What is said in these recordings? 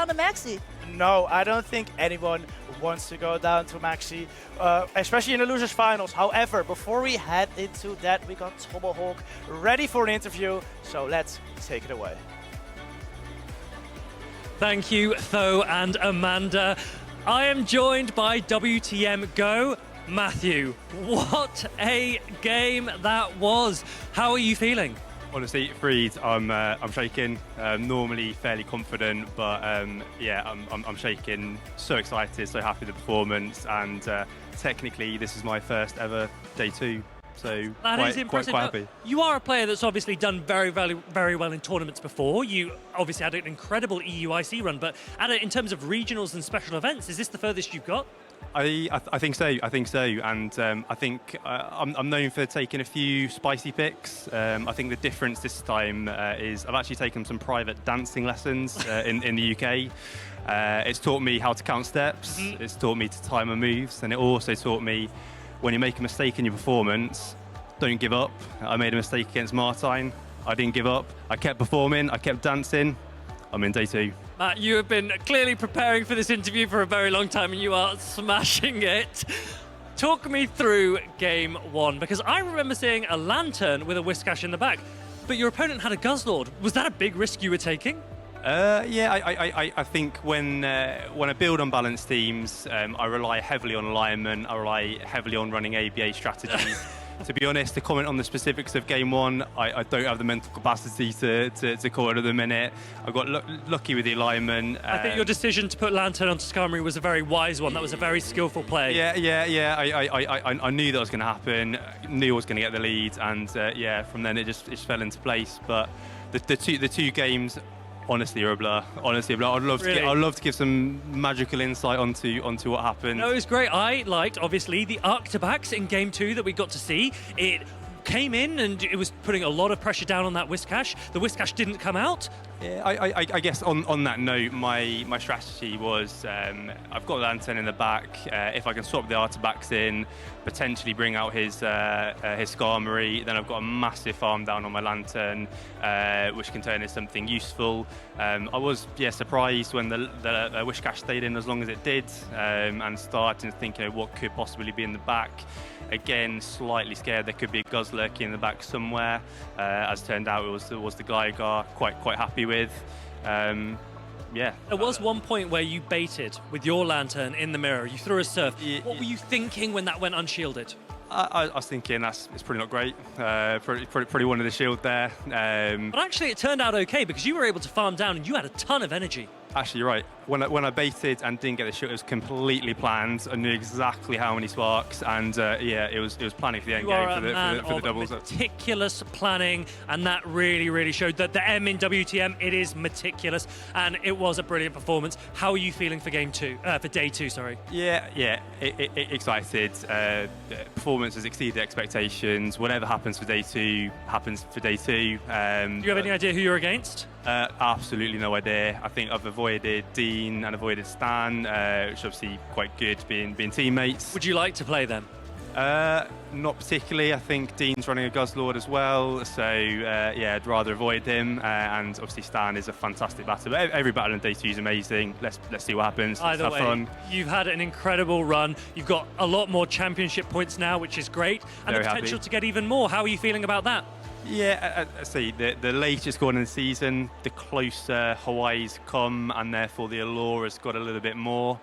down to Maxi. No, I don't think anyone wants to go down to Maxi, especially in the losers finals. However, before we head into that, we got Tomahawk ready for an interview, so let's take it away. Thank you, Tho and Amanda. I am joined by WTMGo. Matthew, what a game that was. How are you feeling? Honestly, Freed, I'm shaking. Normally fairly confident, but yeah, I'm shaking. So excited, so happy with the performance, and technically this is my first ever day 2. So that is impressive. Quite happy. You are a player that's obviously done very well in tournaments before. You obviously had an incredible EUIC run, but in terms of regionals and special events, is this the furthest you've got? I think so. I think so, and I think I'm known for taking a few spicy picks. I think the difference this time is I've actually taken some private dancing lessons in the UK. It's taught me how to count steps. It's taught me to time my moves, and it also taught me when you make a mistake in your performance, don't give up. I made a mistake against Martine. I didn't give up. I kept performing. I kept dancing. I'm in day 2. Matt, you have been clearly preparing for this interview for a very long time, and you are smashing it. Talk me through game 1, because I remember seeing a lantern with a Whiscash in the back, but your opponent had a Guzzlord. Was that a big risk you were taking? Yeah, I think when I build on balanced teams, I rely heavily on alignment. I rely heavily on running ABA strategies. To be honest, to comment on the specifics of game 1, I don't have the mental capacity to call it at the minute. I got lucky with the alignment. I think your decision to put Lantern onto Skarmory was a very wise one. That was a very skillful play. Yeah. I knew that was going to happen. Knew I was going to get the lead, and yeah, from then it just fell into place. But the two games, honestly, are a blur. Honestly, a blur. I'd love to give some magical insight onto what happened. No, it was great. I liked, obviously, the arc-to-backs in Game 2 that we got to see. It came in and it was putting a lot of pressure down on that Whiscash. The Whiscash didn't come out. Yeah, I guess on that note, my strategy was I've got Lantern in the back. If I can swap the artibacks in, potentially bring out his Skarmory, then I've got a massive farm down on my Lantern, which can turn into something useful. I was surprised when the Whiscash stayed in as long as it did, and starting to think what could possibly be in the back. Again, slightly scared there could be a Guzz lurking in the back somewhere. As turned out, it was the Gligar. Quite happy with. Yeah. There was one point where you baited with your Lantern in the mirror. You threw a Surf. What were you thinking when that went unshielded? I was thinking it's probably not great. Probably wanted the shield there. But actually, it turned out okay because you were able to farm down and you had a ton of energy. Actually, you're right. When I baited and didn't get the shield, it was completely planned. I knew exactly how many sparks, and yeah, it was planning for the end game for the doubles. Meticulous planning, and that really showed that the M in WTM, it is meticulous, and it was a brilliant performance. How are you feeling for game 2? For day 2, sorry. Yeah, excited. Performance has exceeded expectations. Whatever happens for day 2 happens for day 2. Do you have any idea who you're against? Absolutely no idea. I think I've avoided Dean and avoided Stan, which is obviously quite good being teammates. Would you like to play them? Not particularly. I think Dean's running a Guzzlord as well, so yeah, I'd rather avoid him. And obviously Stan is a fantastic batter. But every battle in day 2 is amazing. Let's see what happens. Either Let's have way, fun. You've had an incredible run. You've got a lot more championship points now, which is great, and Very the potential happy. to get even more. How are you feeling about that? Yeah, I see. The later it's gone in the season, the closer Hawaii's come, and therefore the allure has got a little bit more.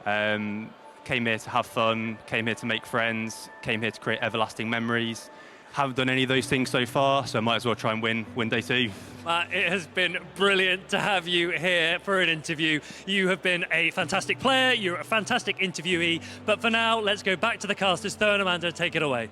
Came here to have fun, came here to make friends, came here to create everlasting memories. Haven't done any of those things so far, so I might as well try and win day 2. It has been brilliant to have you here for an interview. You have been a fantastic player, you're a fantastic interviewee, but for now, let's go back to the casters. Tho and Amanda, take it away.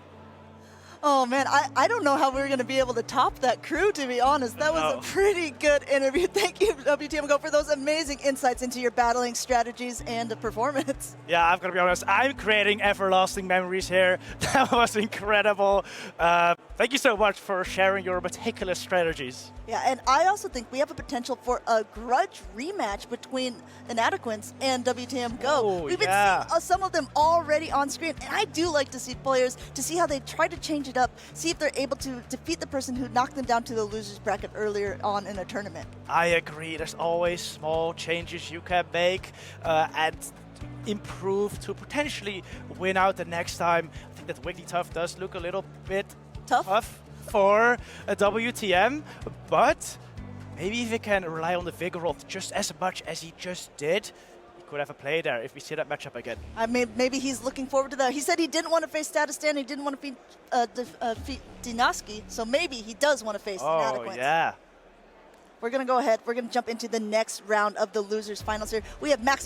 Oh man, I don't know how we're going to be able to top that crew, to be honest. That was a pretty good interview. Thank you, WTMGo, for those amazing insights into your battling strategies and performance. Yeah, I've got to be honest, I'm creating everlasting memories here. That was incredible. Thank you so much for sharing your meticulous strategies. Yeah, and I also think we have a potential for a grudge rematch between Inadequents and WTMGo. We've been seeing some of them already on screen, and I do like to see players, to see how they try to change it up, see if they're able to defeat the person who knocked them down to the losers bracket earlier on in a tournament. I agree. There's always small changes you can make and improve to potentially win out the next time. I think that Wigglytuff does look a little bit tough for a WTM, but maybe if he can rely on the Vigoroth just as much as he just did, he could have a play there if we see that matchup again. Maybe he's looking forward to that. He said he didn't want to face Statistan, he didn't want to defeat Dinoski, so maybe he does want to face Inadequate. Yeah. We're going to go ahead. We're going to jump into the next round of the losers finals here. We have Max